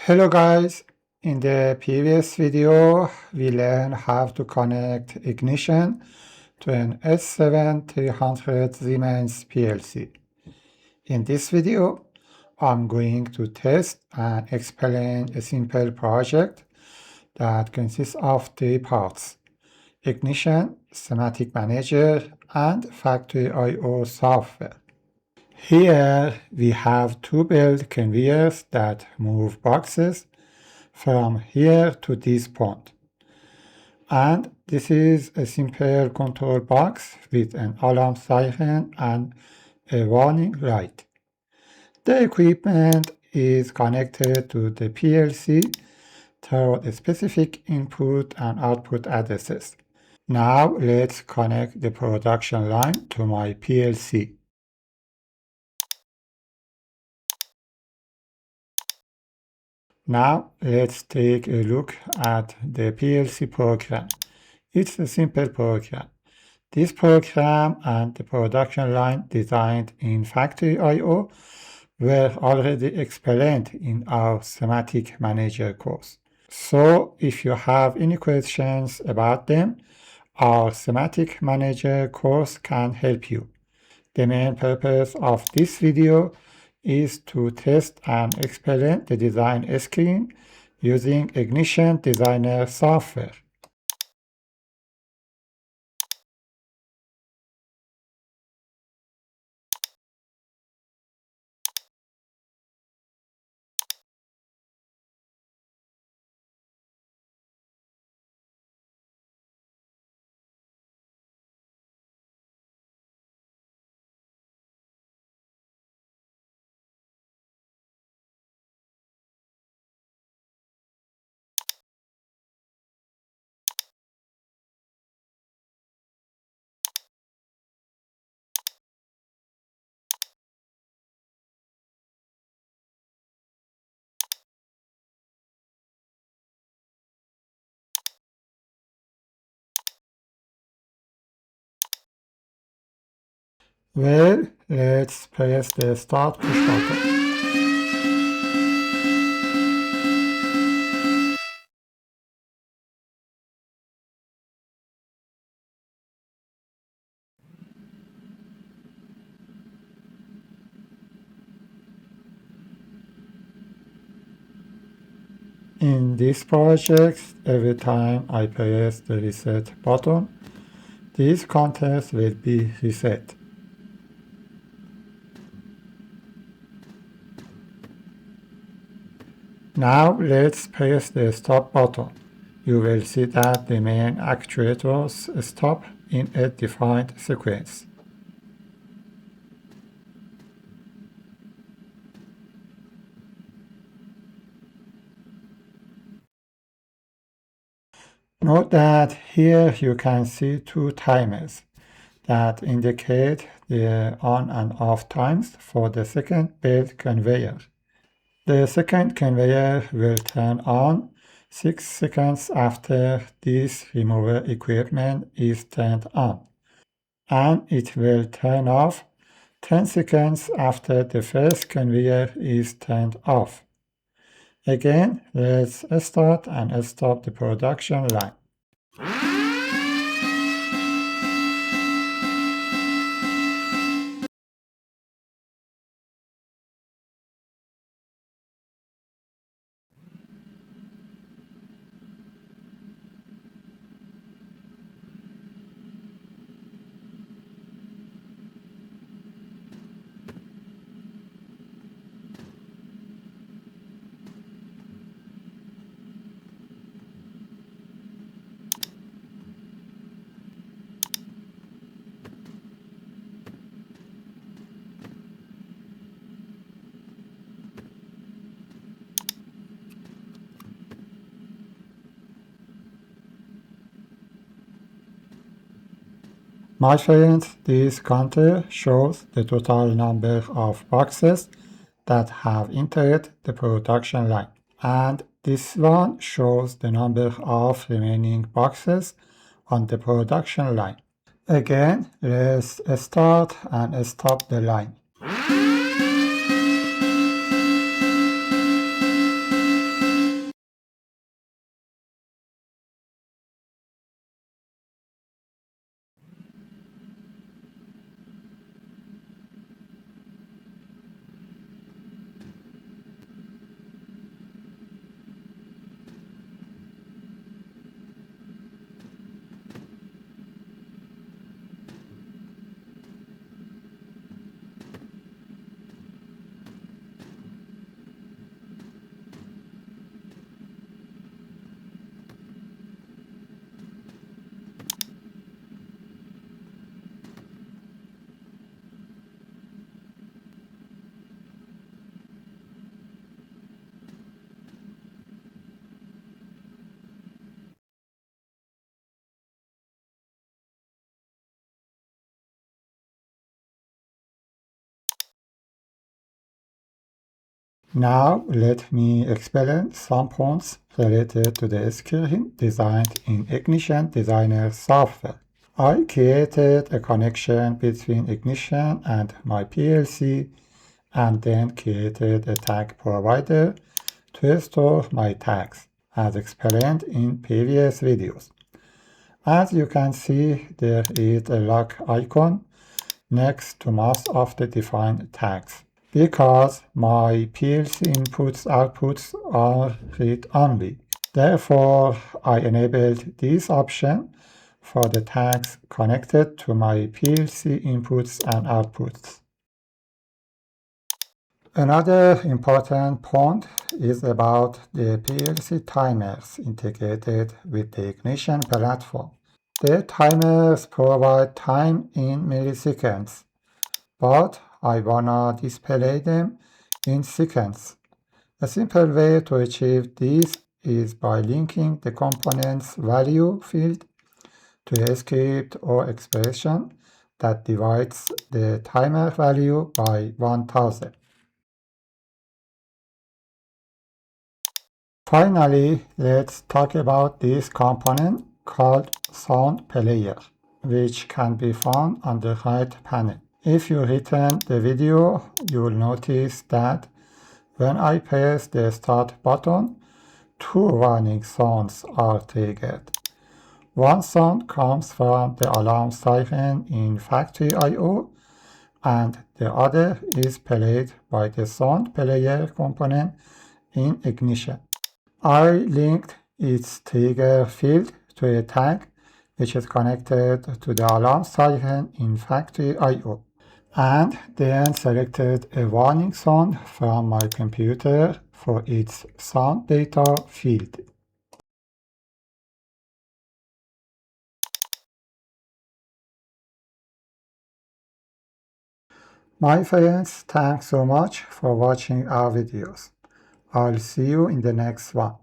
Hello guys, in the previous video we learned how to connect Ignition to an S7-300 Siemens PLC. In this video I'm going to test and explain a simple project that consists of 3 parts: Ignition, Simatic Manager, and Factory I/O software. Here we have 2 belt conveyors that move boxes from here to this point. And this is a simple control box with an alarm siren and a warning light. The equipment is connected to the PLC through a specific input and output addresses. Now let's connect the production line to my PLC. Now let's take a look at the PLC program. It's a simple program. This program and the production line designed in Factory I/O were already explained in our Simatic Manager course. So if you have any questions about them, our Simatic Manager course can help you. The main purpose of this video is to test and explain the design screen using Ignition Designer software. Well, let's press the start push button. In this project, every time I press the reset button, these counters will be reset. Now let's press the stop button. You will see that the main actuators stop in a defined sequence. Note that here you can see 2 timers that indicate the on and off times for the second belt conveyor. The second conveyor will turn on 6 seconds after this remover equipment is turned on, and it will turn off 10 seconds after the first conveyor is turned off. Again, let's start and stop the production line. My friends, this counter shows the total number of boxes that have entered the production line, and this one shows the number of remaining boxes on the production line. Again, let's start and stop the line. Now let me explain some points related to the screen designed in Ignition Designer software. I created a connection between Ignition and my PLC and then created a tag provider to store my tags, as explained in previous videos. As you can see, there is a lock icon next to most of the defined tags, because my PLC inputs/outputs are read-only. Therefore, I enabled this option for the tags connected to my PLC inputs and outputs. Another important point is about the PLC timers integrated with the Ignition platform. The timers provide time in milliseconds, but I wanna display them in seconds. A simple way to achieve this is by linking the component's value field to a script or expression that divides the timer value by 1000. Finally, let's talk about this component called Sound Player, which can be found on the right panel. If you return the video, you will notice that when I press the Start button, two warning sounds are triggered. One sound comes from the alarm siren in Factory I/O, and the other is played by the Sound Player component in Ignition. I linked its trigger field to a tag which is connected to the alarm siren in Factory I/O, and then selected a warning sound from my computer for its sound data field. My friends, thanks so much for watching our videos. I'll see you in the next one.